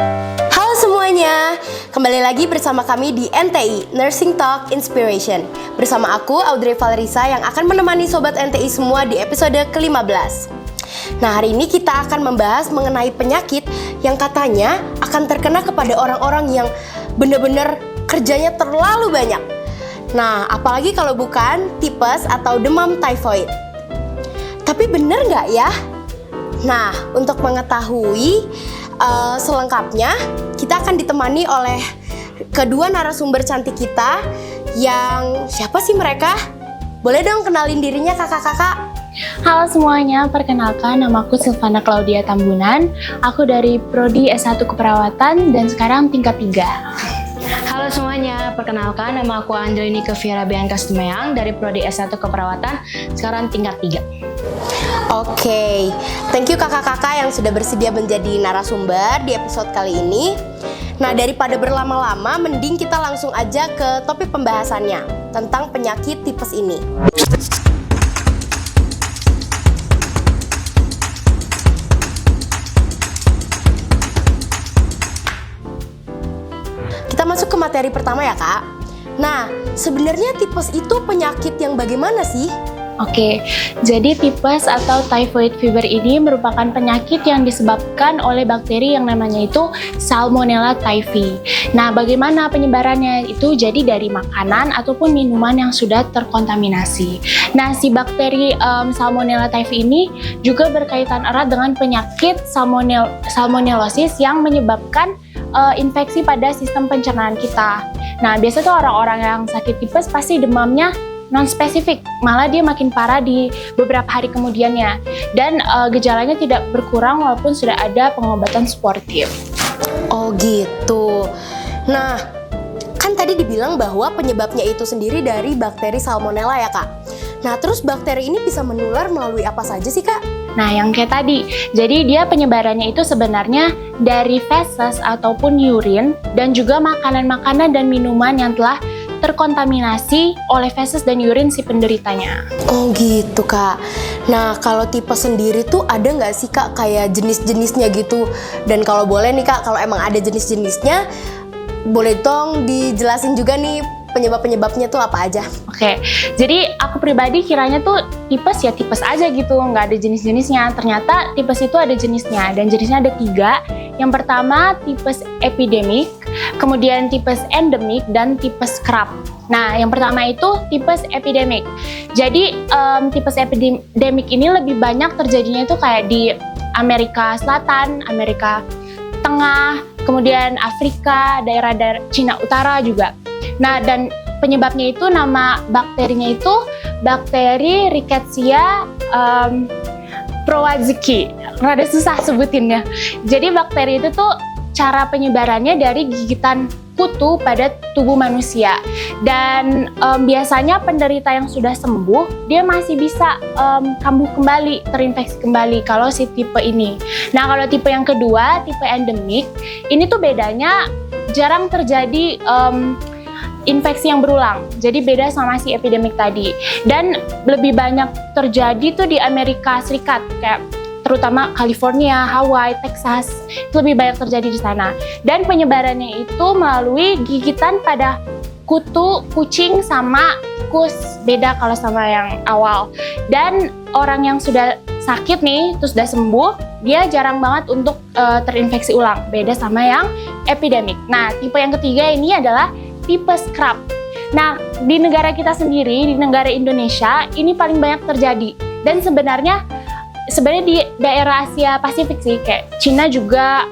Halo semuanya, kembali lagi bersama kami di NTI, Nursing Talk Inspiration. Bersama aku, Audrey Valerisa yang akan menemani Sobat NTI semua di episode ke-15. Nah, hari ini kita akan membahas mengenai penyakit yang katanya akan terkena kepada orang-orang yang benar-benar kerjanya terlalu banyak. Nah, apalagi kalau bukan tipes atau demam typhoid. Tapi benar nggak ya? Nah, untuk mengetahui selengkapnya, kita akan ditemani oleh kedua narasumber cantik kita yang siapa sih mereka? Boleh dong kenalin dirinya kakak-kakak? Halo semuanya, perkenalkan namaku Silvana Claudia Tambunan. Aku dari Prodi S1 Keperawatan dan sekarang tingkat 3. Halo semuanya, perkenalkan nama aku Angelini Keviera Bianca Stumeyang dari Prodi S1 Keperawatan, sekarang tingkat 3. Oke, thank you kakak-kakak yang sudah bersedia menjadi narasumber di episode kali ini. Nah, daripada berlama-lama, mending kita langsung aja ke topik pembahasannya tentang penyakit tipes ini. Kita masuk ke materi pertama ya kak. Nah, sebenarnya tipes itu penyakit yang bagaimana sih? Oke, jadi tipes atau typhoid fever ini merupakan penyakit yang disebabkan oleh bakteri yang namanya itu Salmonella typhi. Nah, bagaimana penyebarannya itu? Jadi dari makanan ataupun minuman yang sudah terkontaminasi. Nah, si bakteri Salmonella typhi ini juga berkaitan erat dengan penyakit salmonellosis yang menyebabkan infeksi pada sistem pencernaan kita. Nah, biasanya tuh orang-orang yang sakit tipes pasti demamnya non-spesifik, malah dia makin parah di beberapa hari kemudiannya. Dan gejalanya tidak berkurang walaupun sudah ada pengobatan suportif. Oh gitu. Nah, kan tadi dibilang bahwa penyebabnya itu sendiri dari bakteri Salmonella ya kak. Nah, terus bakteri ini bisa menular melalui apa saja sih kak? Nah, yang kayak tadi, jadi dia penyebarannya itu sebenarnya dari feses ataupun urine dan juga makanan-makanan dan minuman yang telah terkontaminasi oleh feses dan urine si penderitanya. Oh gitu kak. Nah, kalau tipes sendiri tuh ada nggak sih kak kayak jenis-jenisnya gitu? Dan kalau boleh nih kak, kalau emang ada jenis-jenisnya, boleh dong dijelasin juga nih penyebab-penyebabnya tuh apa aja? Oke, jadi aku pribadi kiranya tuh tipes ya tipes aja gitu, nggak ada jenis-jenisnya. Ternyata tipes itu ada jenisnya, dan jenisnya ada 3. Yang pertama tipes epidemik, kemudian tipes endemik, dan tipes kerap. Nah, yang pertama itu tipes epidemik. Jadi tipes epidemik ini lebih banyak terjadinya itu kayak di Amerika Selatan, Amerika Tengah, kemudian Afrika, daerah Cina Utara juga. Nah, dan penyebabnya itu nama bakterinya itu bakteri Rickettsia prowazekii. Rada susah sebutinnya. Jadi bakteri itu tuh cara penyebarannya dari gigitan kutu pada tubuh manusia. Dan biasanya penderita yang sudah sembuh, dia masih bisa kambuh kembali, terinfeksi kembali kalau si tipe ini. Nah, kalau tipe yang kedua, tipe endemik, ini tuh bedanya jarang terjadi infeksi yang berulang, jadi beda sama si epidemik tadi. Dan lebih banyak terjadi tuh di Amerika Serikat, kayak terutama California, Hawaii, Texas, itu lebih banyak terjadi di sana. Dan penyebarannya itu melalui gigitan pada kutu kucing sama tikus, beda kalau sama yang awal. Dan orang yang sudah sakit nih, terus sudah sembuh, dia jarang banget untuk terinfeksi ulang, beda sama yang epidemik. Nah, tipe yang ketiga ini adalah tipes kerap. Nah, di negara kita sendiri, di negara Indonesia, ini paling banyak terjadi. Dan sebenarnya di daerah Asia Pasifik sih, kayak Cina juga,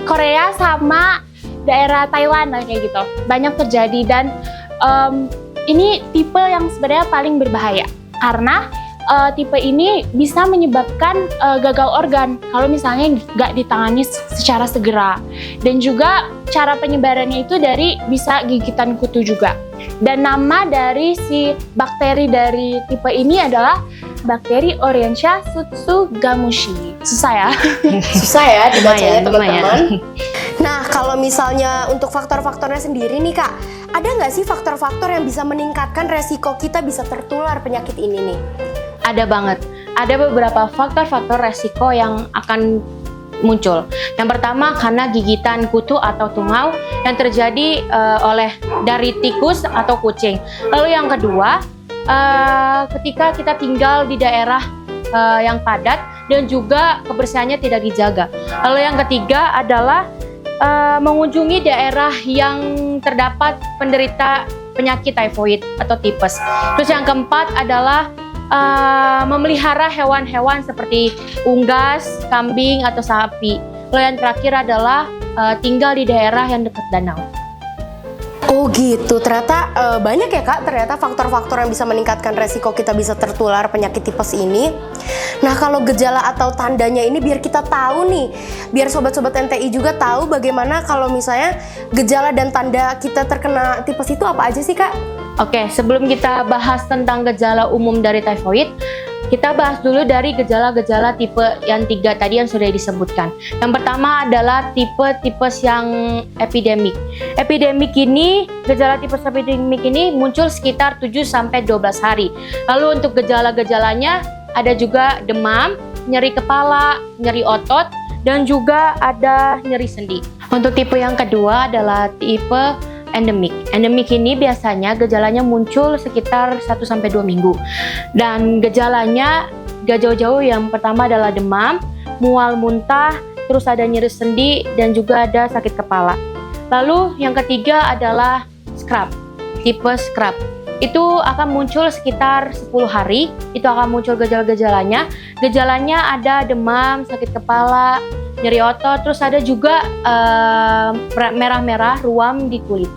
Korea sama daerah Thailand kayak gitu. Banyak terjadi dan ini tipe yang sebenarnya paling berbahaya. Karena tipe ini bisa menyebabkan gagal organ kalau misalnya nggak ditangani secara segera. Dan juga cara penyebarannya itu dari bisa gigitan kutu juga. Dan nama dari si bakteri dari tipe ini adalah bakteri Orientia Tsutsugamushi. Susah ya? Susah ya dibacanya lumayan. teman-teman. Nah, kalau misalnya untuk faktor-faktornya sendiri nih kak, ada nggak sih faktor-faktor yang bisa meningkatkan resiko kita bisa tertular penyakit ini nih? Ada banget. Ada beberapa faktor-faktor resiko yang akan muncul. Yang pertama karena gigitan kutu atau tungau yang terjadi dari tikus atau kucing. Lalu yang kedua, ketika kita tinggal di daerah yang padat dan juga kebersihannya tidak dijaga. Lalu yang ketiga adalah mengunjungi daerah yang terdapat penderita penyakit tifoid atau tipes. Terus yang keempat adalah memelihara hewan-hewan seperti unggas, kambing, atau sapi. Lalu yang terakhir adalah tinggal di daerah yang dekat danau. Oh gitu, ternyata banyak ya Kak, ternyata faktor-faktor yang bisa meningkatkan resiko kita bisa tertular penyakit tipes ini. Nah kalau gejala atau tandanya ini biar kita tahu nih, biar sobat-sobat NTI juga tahu bagaimana kalau misalnya gejala dan tanda kita terkena tipes itu apa aja sih Kak? Oke, sebelum kita bahas tentang gejala umum dari tifoid, kita bahas dulu dari gejala-gejala tipe yang 3 tadi yang sudah disebutkan. Yang pertama adalah tipe tipes yang epidemik. Epidemik ini, gejala tipes epidemik ini muncul sekitar 7-12 hari. Lalu untuk gejala-gejalanya ada juga demam, nyeri kepala, nyeri otot, dan juga ada nyeri sendi. Untuk tipe yang kedua adalah tipe endemik. Endemik ini biasanya gejalanya muncul sekitar 1-2 minggu. Dan gejalanya gak jauh-jauh, yang pertama adalah demam, mual muntah, terus ada nyeri sendi, dan juga ada sakit kepala. Lalu yang ketiga adalah scrub, tipe scrub. Itu akan muncul sekitar 10 hari, itu akan muncul gejala-gejalanya. Gejalanya ada demam, sakit kepala, nyeri otot, terus ada juga merah-merah, ruam di kulit.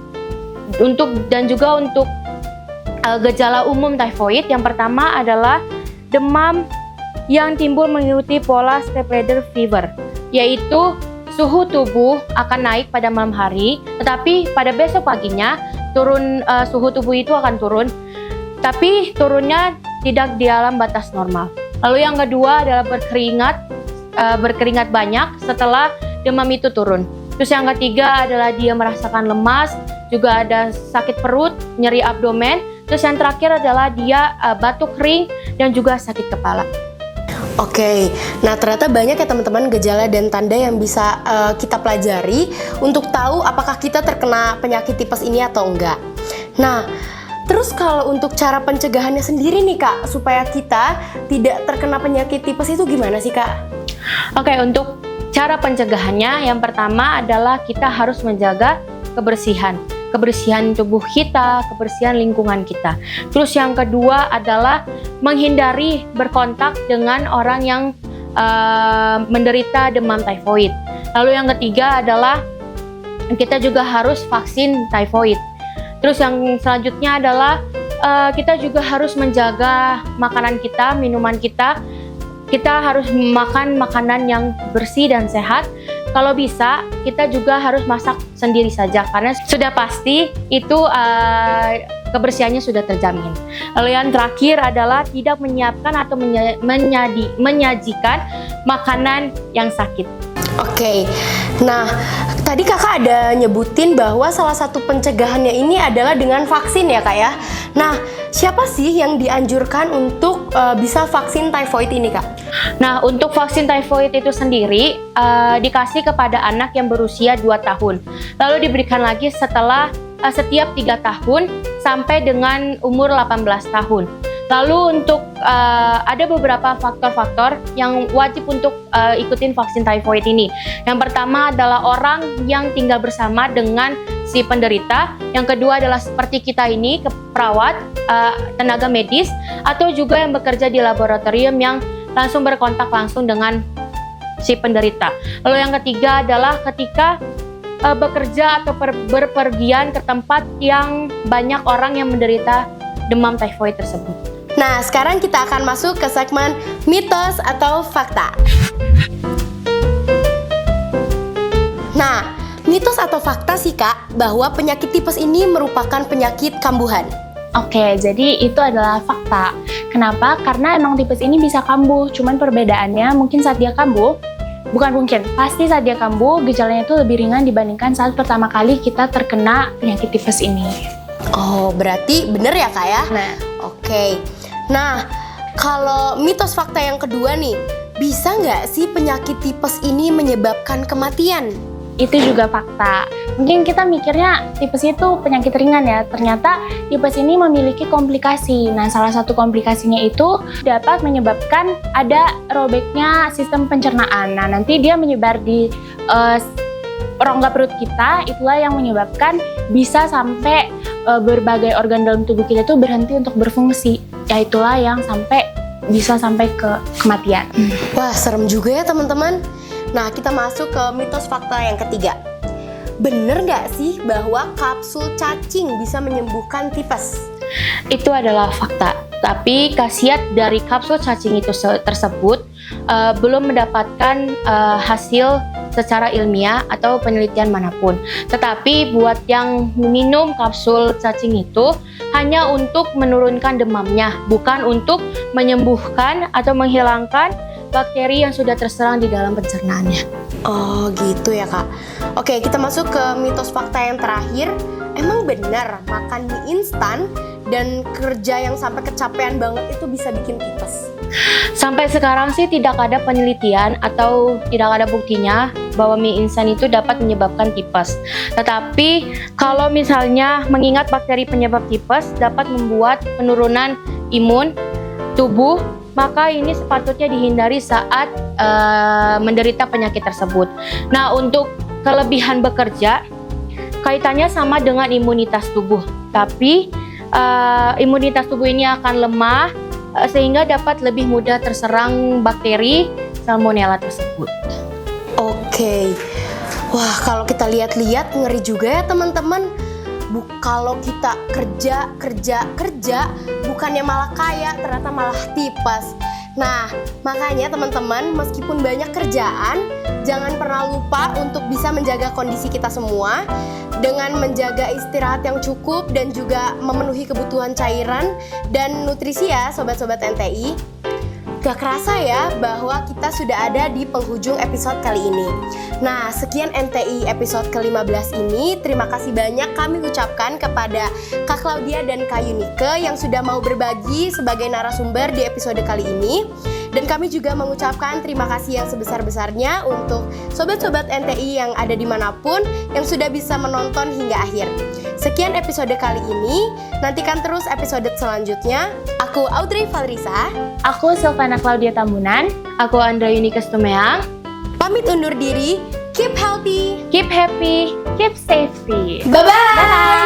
Untuk gejala umum tifoid, yang pertama adalah demam yang timbul mengikuti pola step ladder fever, yaitu suhu tubuh akan naik pada malam hari, tetapi pada besok paginya suhu tubuh itu akan turun, tapi turunnya tidak di dalam batas normal. Lalu yang kedua adalah berkeringat banyak setelah demam itu turun. Terus yang ketiga adalah dia merasakan lemas, juga ada sakit perut, nyeri abdomen. Terus yang terakhir adalah dia batuk kering dan juga sakit kepala. Oke, nah ternyata banyak ya teman-teman gejala dan tanda yang bisa kita pelajari untuk tahu apakah kita terkena penyakit tipes ini atau enggak. Nah, terus kalau untuk cara pencegahannya sendiri nih Kak, supaya kita tidak terkena penyakit tipes itu gimana sih Kak? Oke, untuk cara pencegahannya yang pertama adalah kita harus menjaga kebersihan tubuh kita, kebersihan lingkungan kita. Terus yang kedua adalah menghindari berkontak dengan orang yang menderita demam tifoid. Lalu yang ketiga adalah kita juga harus vaksin tifoid. Terus yang selanjutnya adalah kita juga harus menjaga makanan kita, minuman kita. Kita harus makan makanan yang bersih dan sehat. Kalau bisa, kita juga harus masak sendiri saja karena sudah pasti itu kebersihannya sudah terjamin. Lalu yang terakhir adalah tidak menyiapkan atau menyajikan makanan yang sakit. Oke, nah tadi kakak ada nyebutin bahwa salah satu pencegahannya ini adalah dengan vaksin ya kak ya. Nah, siapa sih yang dianjurkan untuk bisa vaksin tifoid ini kak? Nah, untuk vaksin tifoid itu sendiri dikasih kepada anak yang berusia 2 tahun. Lalu diberikan lagi setelah setiap 3 tahun sampai dengan umur 18 tahun. Lalu untuk ada beberapa faktor-faktor yang wajib untuk ikutin vaksin tifoid ini. Yang pertama adalah orang yang tinggal bersama dengan si penderita. Yang kedua adalah seperti kita ini, perawat, tenaga medis, atau juga yang bekerja di laboratorium yang langsung berkontak langsung dengan si penderita. Lalu yang ketiga adalah ketika bekerja atau berpergian ke tempat yang banyak orang yang menderita demam tifoid tersebut. Nah, sekarang kita akan masuk ke segmen mitos atau fakta. Nah, mitos atau fakta sih Kak, bahwa penyakit tipes ini merupakan penyakit kambuhan. Oke, jadi itu adalah fakta. Kenapa? Karena emang tipes ini bisa kambuh, cuman perbedaannya mungkin saat dia kambuh, pasti saat dia kambuh, gejalanya itu lebih ringan dibandingkan saat pertama kali kita terkena penyakit tipes ini. Oh, berarti bener ya Kak ya? Nah, Oke. Nah, kalau mitos fakta yang kedua nih, bisa nggak sih penyakit tipes ini menyebabkan kematian? Itu juga fakta. Mungkin kita mikirnya tipes itu penyakit ringan ya, ternyata tipes ini memiliki komplikasi. Nah, salah satu komplikasinya itu dapat menyebabkan ada robeknya sistem pencernaan. Nah, nanti dia menyebar di rongga perut kita, itulah yang menyebabkan bisa sampai berbagai organ dalam tubuh kita itu berhenti untuk berfungsi. Ya itulah yang bisa sampai ke kematian. Wah, serem juga ya teman-teman. Nah, kita masuk ke mitos fakta yang ketiga. Bener nggak sih bahwa kapsul cacing bisa menyembuhkan tipes? Itu adalah fakta. Tapi khasiat dari kapsul cacing itu tersebut belum mendapatkan hasil secara ilmiah atau penelitian manapun. Tetapi buat yang minum kapsul cacing itu hanya untuk menurunkan demamnya, bukan untuk menyembuhkan atau menghilangkan bakteri yang sudah terserang di dalam pencernaannya. Oh gitu ya Kak. Oke, kita masuk ke mitos fakta yang terakhir. Emang benar makan mie instan dan kerja yang sampai kecapean banget itu bisa bikin tipes? Sampai sekarang sih tidak ada penelitian atau tidak ada buktinya bahwa mie instan itu dapat menyebabkan tipes. Tetapi kalau misalnya mengingat bakteri penyebab tipes dapat membuat penurunan imun tubuh, maka ini sepatutnya dihindari saat menderita penyakit tersebut. Nah, untuk kelebihan bekerja, kaitannya sama dengan imunitas tubuh. Tapi imunitas tubuh ini akan lemah sehingga dapat lebih mudah terserang bakteri Salmonella tersebut. Oke. Wah, kalau kita lihat-lihat ngeri juga ya teman-teman. Kalau kita kerja, bukannya malah kaya, ternyata malah tipes. Nah, makanya teman-teman, meskipun banyak kerjaan, jangan pernah lupa untuk bisa menjaga kondisi kita semua dengan menjaga istirahat yang cukup dan juga memenuhi kebutuhan cairan dan nutrisi ya sobat-sobat NTI. Gak kerasa ya bahwa kita sudah ada di penghujung episode kali ini. Nah, sekian NTI episode ke-15 ini. Terima kasih banyak kami ucapkan kepada Kak Claudia dan Kak Yunike yang sudah mau berbagi sebagai narasumber di episode kali ini. Dan kami juga mengucapkan terima kasih yang sebesar-besarnya untuk sobat-sobat NTI yang ada dimanapun yang sudah bisa menonton hingga akhir. Sekian episode kali ini, nantikan terus episode selanjutnya. Aku Audrey Valrisa. Aku Silvana Claudia Tambunan. Aku Andra Yunike Stumeang. Pamit undur diri. Keep healthy. Keep happy. Keep safety. Bye-bye. Bye.